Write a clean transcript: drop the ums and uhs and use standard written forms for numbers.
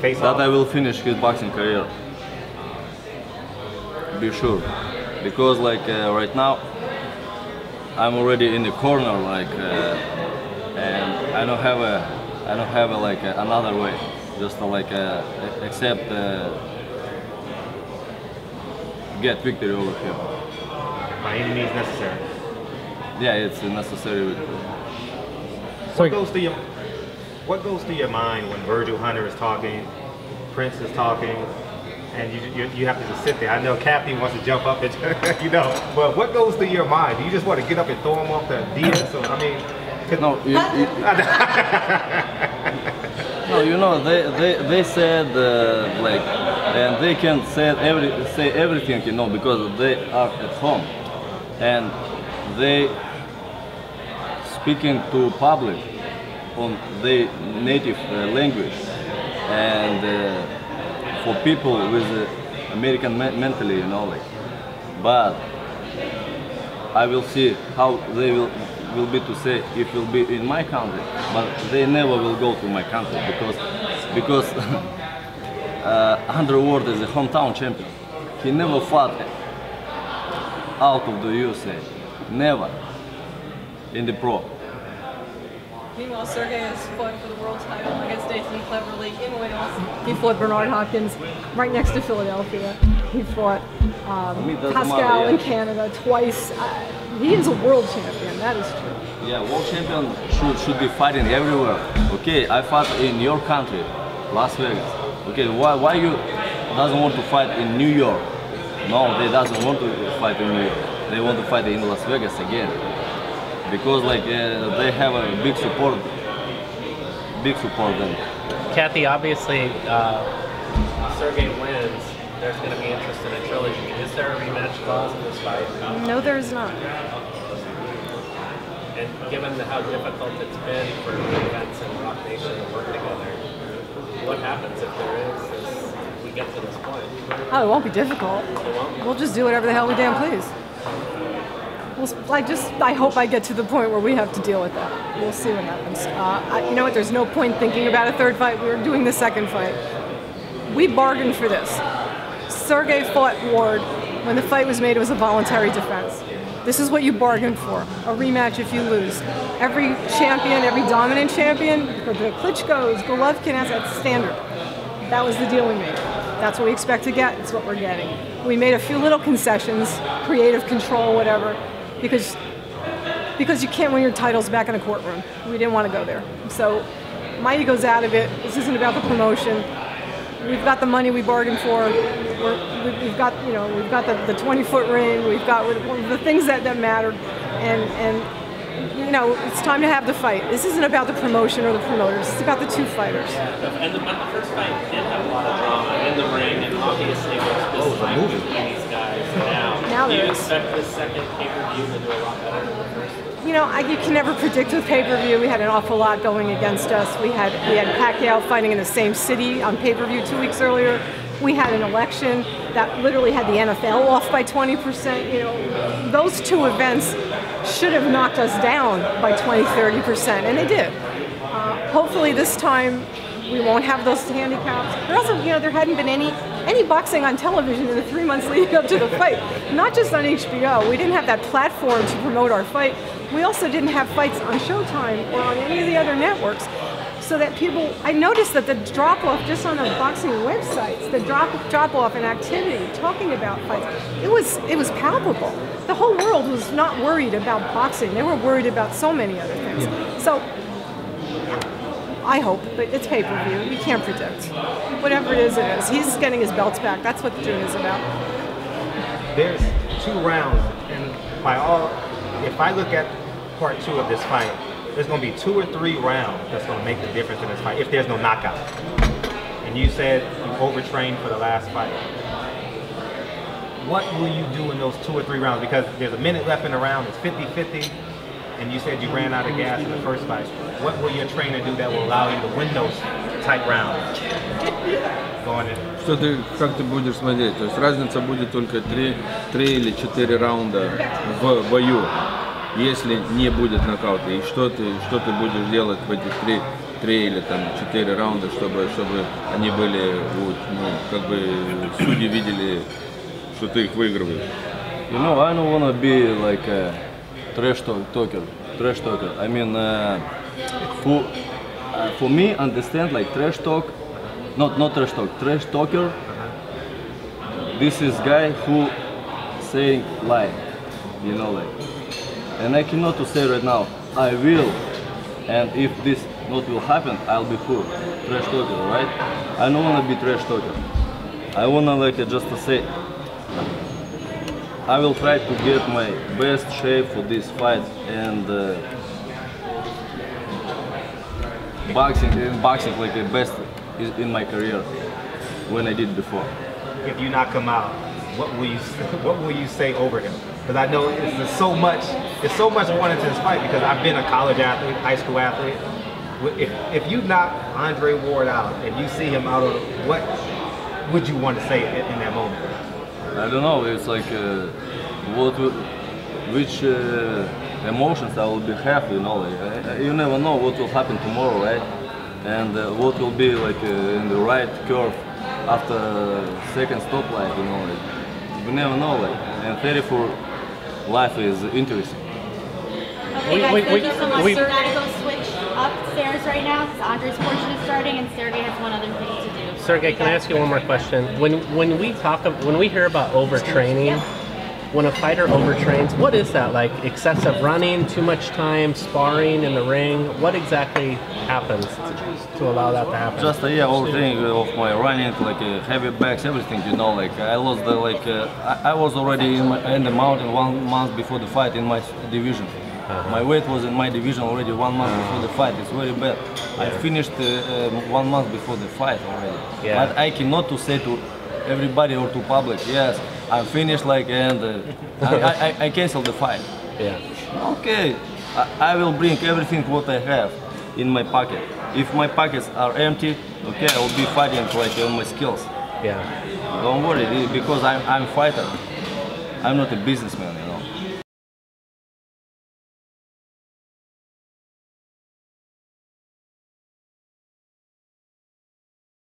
face that off? I will finish his boxing career. Be sure, because like right now I'm already in the corner, like, and I don't have like another way, just like except get victory over him. By any means necessary. Yeah, it's necessary. What goes through your mind when Virgil Hunter is talking, Prince is talking, and you have to just sit there? I know Kathy wants to jump up and you know, but what goes through your mind? Do you just want to get up and throw him off the DS? Or, I mean, no, no, you know, they said like, and they can say everything, you know, because they are at home and they speaking to public on their native language, and for people with American mentally, you know, like. But I will see how they will be to say if will be in my country, but they never will go to my country because Andre Ward is a hometown champion. He never fought out of the USA, never in the pro. Meanwhile, Sergey has fought for the world title against Nathan Cleverly in Wales. He fought Bernard Hopkins right next to Philadelphia. He fought Pascal in Canada twice. He is a world champion, that is true. Yeah, world champion should be fighting everywhere. Okay, I fought in your country, Las Vegas. Okay, why you doesn't want to fight in New York? No, they doesn't want to fight in New York. They want to fight in Las Vegas again. Because like they have a big support then. Kathy, obviously, Sergey wins. There's going to be interest in a trilogy. Is there a rematch clause in this fight? No, there is not. And given how difficult it's been for Vince and Rock Nation to work together, what happens if there is? If we get to this point? Oh, it won't be difficult. We'll just do whatever the hell we damn please. I hope I get to the point where we have to deal with that. We'll see what happens. You know what? There's no point thinking about a third fight. We're doing the second fight. We bargained for this. Sergey fought Ward. When the fight was made, it was a voluntary defense. This is what you bargained for, a rematch if you lose. Every champion, every dominant champion, the Klitschko's, Golovkin has that standard. That was the deal we made. That's what we expect to get. It's what we're getting. We made a few little concessions, creative control, whatever, because you can't win your titles back in a courtroom. We didn't want to go there. So my ego's out of it. This isn't about the promotion. We've got the money we bargained for. We've got the 20-foot ring. We've got the things that mattered, and you know, it's time to have the fight. This isn't about the promotion or the promoters. It's about the two fighters. And the first fight did have a lot of drama in the ring, and obviously there's this fight between these guys now. Do you expect this second pay-per-view to do a lot better than the first? You know, you can never predict with pay-per-view. We had an awful lot going against us. We had Pacquiao fighting in the same city on pay-per-view 2 weeks earlier. We had an election that literally had the NFL off by 20%. You know, those two events should have knocked us down by 20–30%, and they did. Hopefully this time we won't have those handicaps. There also, you know, there hadn't been any boxing on television in the 3 months leading up to the fight. Not just on HBO. We didn't have that platform to promote our fight. We also didn't have fights on Showtime or on any of the other networks. So that people, I noticed that the drop-off just on the boxing websites, the drop-off in activity, talking about fights, it was palpable. The whole world was not worried about boxing. They were worried about so many other things. So I hope, but it's pay-per-view. You can't predict. Whatever it is, it is. He's getting his belts back. That's what the June is about. There's 2 rounds, and if I look at part 2 of this fight, there's going to be 2 or 3 rounds that's going to make the difference in this fight if there's no knockout. And you said you overtrained for the last fight. What will you do in those 2 or 3 rounds? Because there's a minute left in the round, it's 50-50, and you said you ran out of gas in the first fight. What will your trainer do that will allow you to win those tight rounds? Going in. Как ты будешь смотреть? То есть разница будет только 3 или 4 раунда в бою. Если не будет нокаута, и что ты будешь делать в эти 3 или там 4 раунда, чтобы они были, ну, как бы судьи видели, что ты их выигрываешь. You know, I don't wanna be like a trash talker. I mean, for me, understand like trash talk, not trash talk, trash talker. This is guy who saying lie, you know, like, and I cannot to say right now I will, and if this not will happen, I'll be who? Trash talker, right? I don't wanna be trash talker. I wanna like just to say I will try to get my best shape for this fight, and boxing like the best in my career when I did before. If you knock him out, what will you say over him? Because I know there's so much going into this fight, because I've been a college athlete, high school athlete. If you knock Andre Ward out and you see him out of, what would you want to say in that moment? I don't know. It's like which emotions I will be happy. You know, like, you never know what will happen tomorrow, right? And what will be like in the right curve after second stoplight. You know, like, we never know. Like, and 34 life is interesting. Okay, guys, thank you so much. We've got to go switch upstairs right now because Andre's portion is starting and Sergey has one other thing to do. Sergey, can I ask you one more question? When we hear about overtraining, when a fighter overtrains, what is that like? Excessive running, too much time sparring in the ring? What exactly happens to allow that to happen? Just overtraining of my running, like heavy backs, everything. You know, like I lost the I was already in the mountain 1 month before the fight in my division. My weight was in my division already 1 month before the fight. It's very bad. I finished 1 month before the fight already. Yeah. But I cannot to say to everybody or to public, yes, I'm finished, like, and I cancel the fight. Yeah. Okay, I will bring everything what I have in my pocket. If my pockets are empty, okay, I will be fighting like on my skills. Yeah. Don't worry, because I'm a fighter. I'm not a businessman, you know.